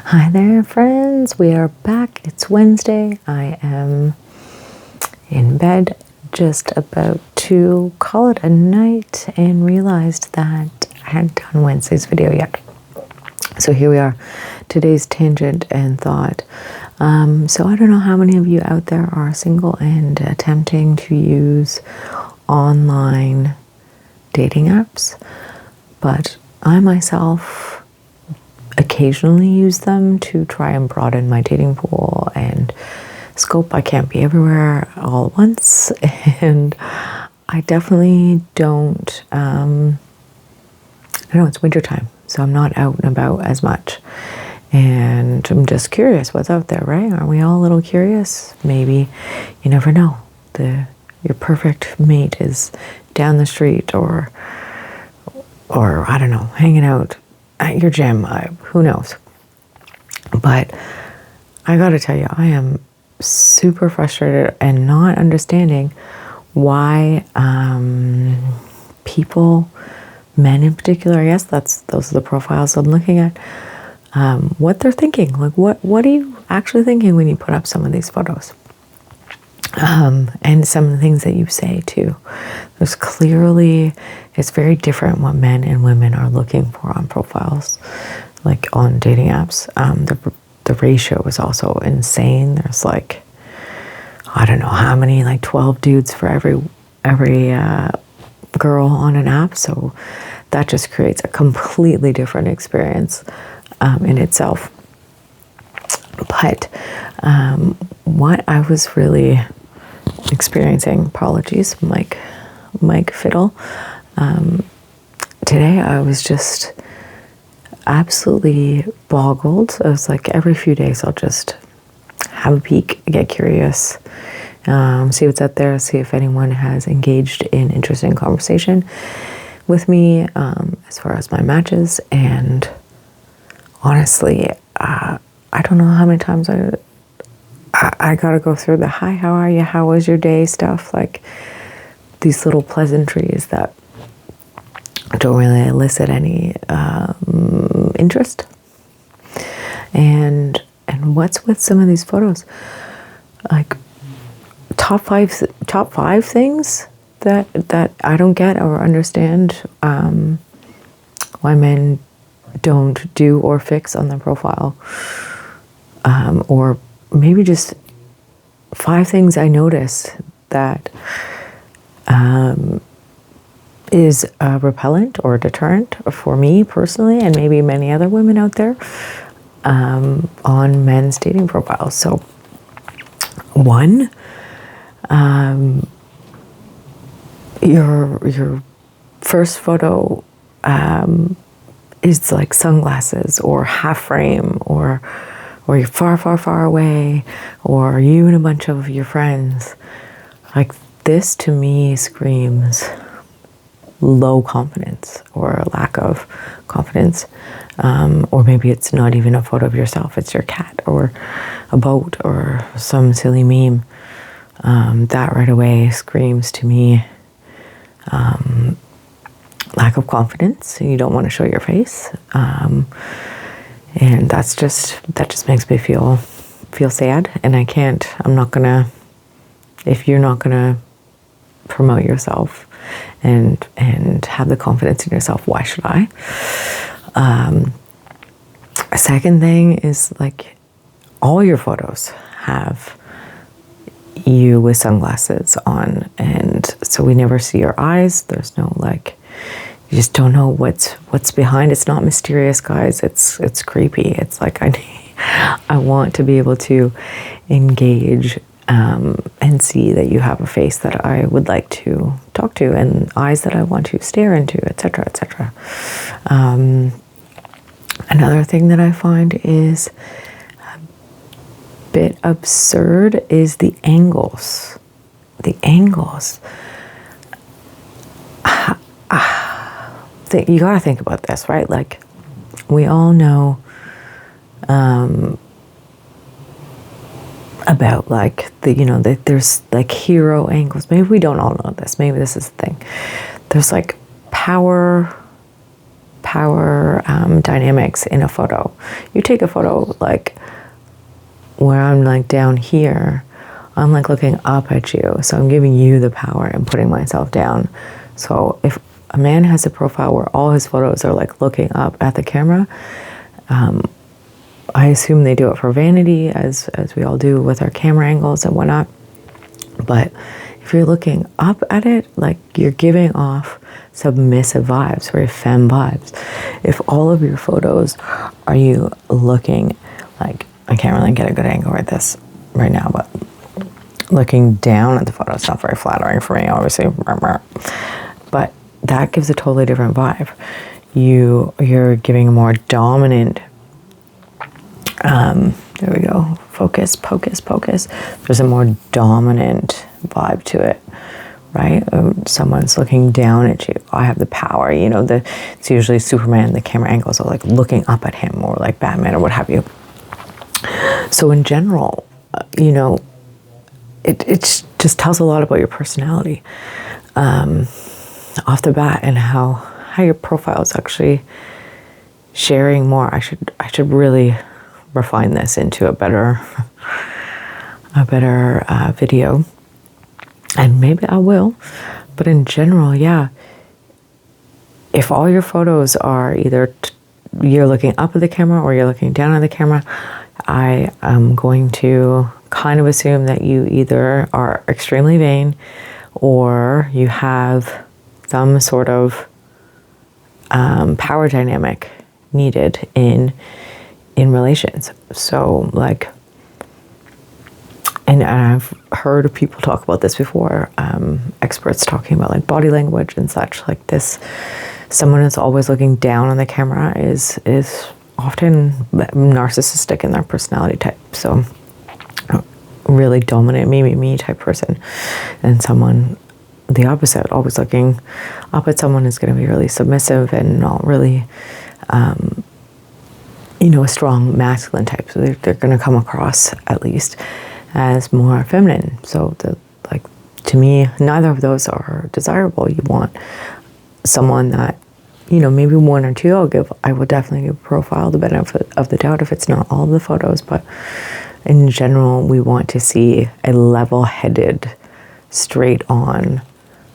Hi there, friends. We are back. It's Wednesday. I am in bed, just about to call it a night, and realized that I hadn't done Wednesday's video yet. So here we are, today's tangent and thought. So I don't know how many of you out there are single and attempting to use online dating apps, but I myself occasionally use them to try and broaden my dating pool and scope. I can't be everywhere all at once, and I definitely don't. I know it's wintertime, so I'm not out and about as much, and I'm just curious what's out there, right? Aren't we all a little curious? Maybe you never know. Your perfect mate is down the street, or I don't know, hanging out at your gym. Who knows? But I gotta tell you, I am super frustrated and not understanding why people, men in particular, I guess those are the profiles I'm looking at, what they're thinking. Like, what are you actually thinking when you put up some of these photos? And some of the things that you say too. There's clearly, it's very different what men and women are looking for on profiles, like on dating apps. The ratio is also insane. There's like, I don't know how many, like 12 dudes for every girl on an app. So that just creates a completely different experience in itself. But what I was really experiencing, apologies, Mike Fiddle, today I was just absolutely boggled. I was like, every few days I'll just have a peek, get curious, see what's out there, see if anyone has engaged in interesting conversation with me as far as my matches. And honestly, I don't know how many times I gotta go through the hi, how are you, how was your day stuff, like these little pleasantries that don't really elicit any interest. And what's with some of these photos, like top five things that I don't get or understand why men don't do or fix on their profile, or maybe just 5 things I notice that is repellent or deterrent for me personally, and maybe many other women out there, on men's dating profiles. So, 1, your first photo is like sunglasses or half frame, or you're far away, or you and a bunch of your friends. Like, this to me screams low confidence or lack of confidence. Or maybe it's not even a photo of yourself, it's your cat or a boat or some silly meme. That right away screams to me lack of confidence. You don't want to show your face. And that just makes me feel sad, and I'm not gonna, if you're not gonna promote yourself and have the confidence in yourself, why should I? A second thing is, like, all your photos have you with sunglasses on, and so we never see your eyes. There's no, like, you just don't know what's behind. It's not mysterious, guys. It's creepy. It's like, I want to be able to engage and see that you have a face that I would like to talk to, and eyes that I want to stare into, etc., etc. Another thing that I find is a bit absurd is the angles. The angles. You got to think about this, right? Like, we all know about, like, there's like hero angles. Maybe we don't all know this. Maybe this is the thing. There's like power power dynamics in a photo. You take a photo like where I'm like down here, I'm like looking up at you. So I'm giving you the power and putting myself down. So if a man has a profile where all his photos are like looking up at the camera, I assume they do it for vanity, as we all do with our camera angles and whatnot. But if you're looking up at it, like you're giving off submissive vibes, very femme vibes. If all of your photos are you looking like, I can't really get a good angle at this right now, but looking down at the photo, it's not very flattering for me, obviously. But that gives a totally different vibe. You're giving a more dominant, there we go, focus, pocus. There's a more dominant vibe to it, right? Someone's looking down at you. I have the power, you know, it's usually Superman, the camera angles are like looking up at him, or like Batman or what have you. So in general, you know, it just tells a lot about your personality off the bat, and how your profile is actually sharing more. I should really refine this into a better video, and maybe I will. But in general, yeah, if all your photos are either you're looking up at the camera or you're looking down at the camera, I am going to kind of assume that you either are extremely vain or you have some sort of power dynamic needed in relations. So like, and I've heard people talk about this before, experts talking about like body language and such like this. Someone that's always looking down on the camera is often narcissistic in their personality type. So really dominant, me type person. And someone the opposite, always looking up at someone, is going to be really submissive and not really, you know, a strong masculine type. So they're going to come across at least as more feminine. So like, to me, neither of those are desirable. You want someone that, you know, maybe one or two I will definitely give a profile the benefit of the doubt if it's not all of the photos, but in general, we want to see a level-headed, straight-on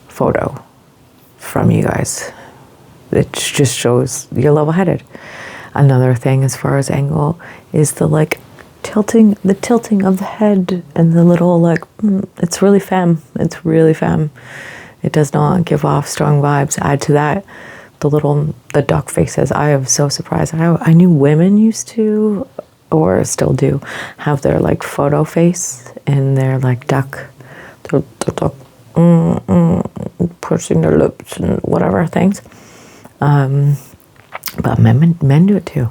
photo from you guys. It just shows you're level-headed. Another thing as far as angle is the tilting of the head and the little it's really femme. It's really femme. It does not give off strong vibes. Add to that the duck faces. I am so surprised. I knew women used to, or still do, have their like photo face and their like duck, pursing their lips and whatever things. But men do it too.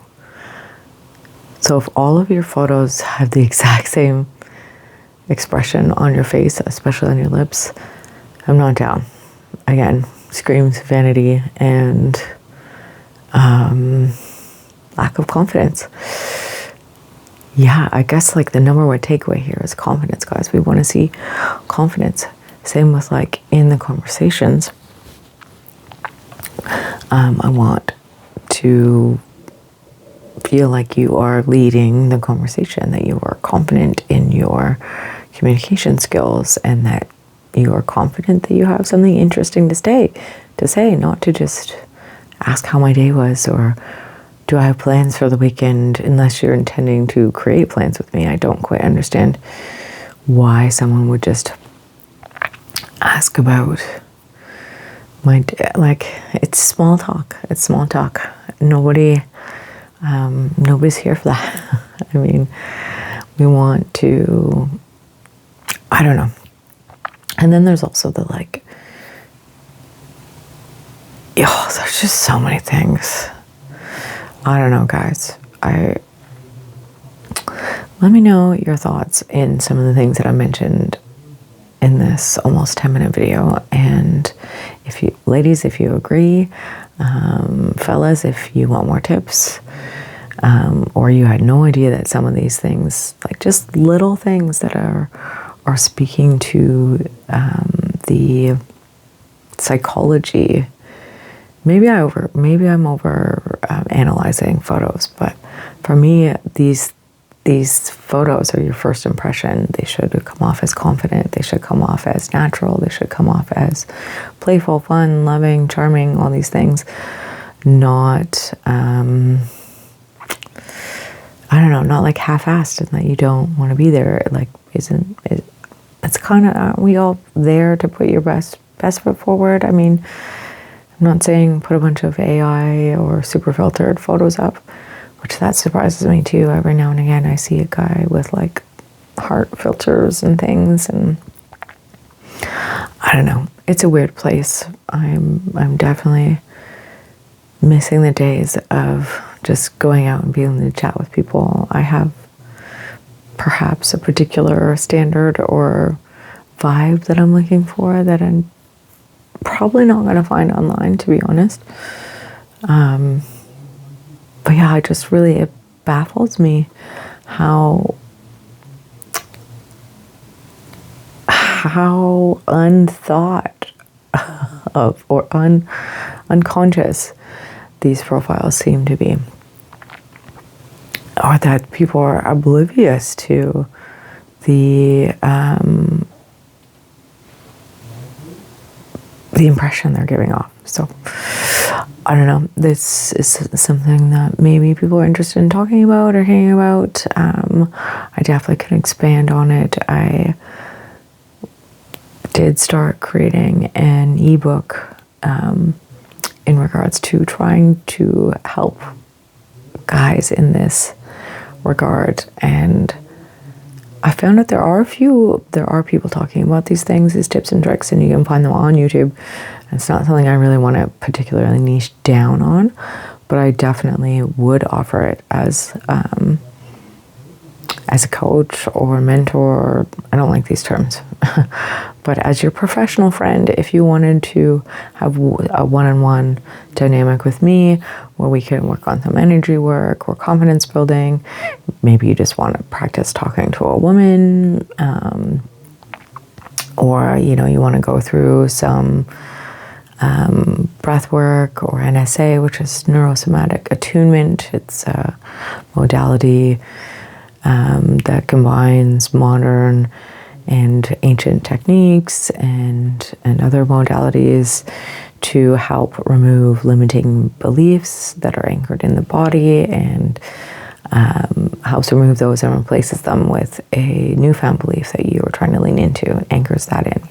So if all of your photos have the exact same expression on your face, especially on your lips, I'm not down. Again, screams vanity and lack of confidence. Yeah, I guess like the number one takeaway here is confidence, guys. We want to see confidence. Same with like in the conversations. I want to feel like you are leading the conversation, that you are confident in your communication skills, and that you are confident that you have something interesting to say, not to just ask how my day was or do I have plans for the weekend, unless you're intending to create plans with me. I don't quite understand why someone would just ask about my day. Like, it's small talk. It's small talk. Nobody's here for that. I mean, we want to, I don't know. And then there's also the there's just so many things. I don't know, guys. Let me know your thoughts in some of the things that I mentioned in this almost 10-minute video. And ladies, if you agree, fellas, if you want more tips, or you had no idea that some of these things, like just little things that are speaking to the psychology maybe I'm over analyzing photos, but for me, these photos are your first impression. They should come off as confident. They should come off as natural. They should come off as playful, fun, loving, charming, all these things. Not, I don't know, not like half-assed and that you don't want to be there. Like, isn't it? It's kind of, aren't we all there to put your best foot forward? I mean, I'm not saying put a bunch of AI or super filtered photos up, which that surprises me too. Every now and again, I see a guy with like heart filters and things, and I don't know. It's a weird place. I'm definitely missing the days of just going out and being able to chat with people. I have perhaps a particular standard or vibe that I'm looking for that I'm probably not going to find online, to be honest. But yeah, it baffles me how unthought of or unconscious these profiles seem to be, or that people are oblivious to the impression they're giving off. So I don't know. This is something that maybe people are interested in talking about or hearing about. I definitely can expand on it. I did start creating an ebook in regards to trying to help guys in this regard, and I found that there are people talking about these things, these tips and tricks, and you can find them on YouTube. It's not something I really want to particularly niche down on, but I definitely would offer it as a coach or mentor. I don't like these terms, but as your professional friend, if you wanted to have a one-on-one dynamic with me where we can work on some energy work or confidence building, maybe you just want to practice talking to a woman, or you want to go through some breath work or NSA, which is neurosomatic attunement. It's a modality that combines modern and ancient techniques and other modalities to help remove limiting beliefs that are anchored in the body, and helps remove those and replaces them with a newfound belief that you are trying to lean into, and anchors that in.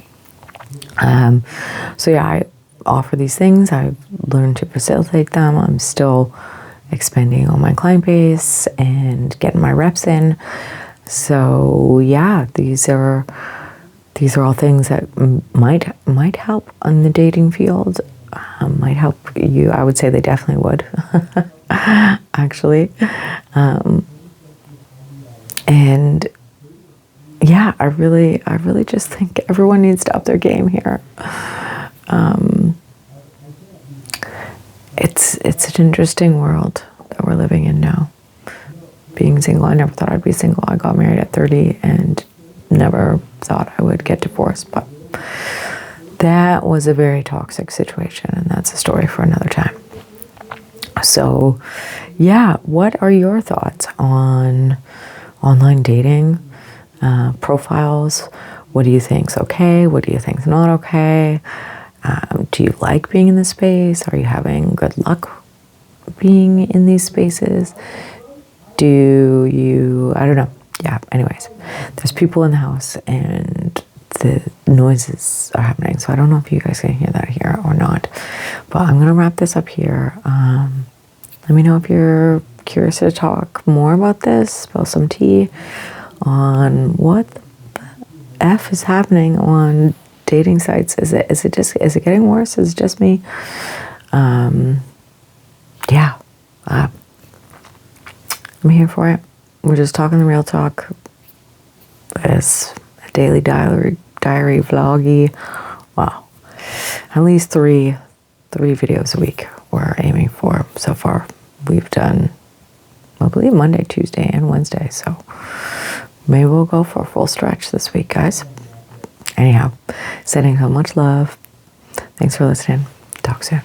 So yeah, I offer these things. I've learned to facilitate them. I'm still expanding on my client base and getting my reps in. So yeah, these are all things that might help on the dating field. Might help you. I would say they definitely would, actually. And yeah, I really just think everyone needs to up their game here. It's an interesting world that we're living in now. Being single, I never thought I'd be single. I got married at 30 and never thought I would get divorced, but that was a very toxic situation, and that's a story for another time. So yeah, what are your thoughts on online dating, profiles? What do you think's okay? What do you think's not okay? Do you like being in this space? Are you having good luck being in these spaces? Do you, I don't know. Yeah, anyways, there's people in the house and the noises are happening. So I don't know if you guys can hear that here or not. But I'm going to wrap this up here. Let me know if you're curious to talk more about this, spill some tea on what the F is happening on dating sites. Is it getting worse? Is it just me? Yeah. I'm here for it. We're just talking the real talk. It's a daily diary vloggy. Wow. At least three videos a week we're aiming for so far. We've done, I believe, Monday, Tuesday, and Wednesday. So maybe we'll go for a full stretch this week, guys. Anyhow, sending so much love. Thanks for listening. Talk soon.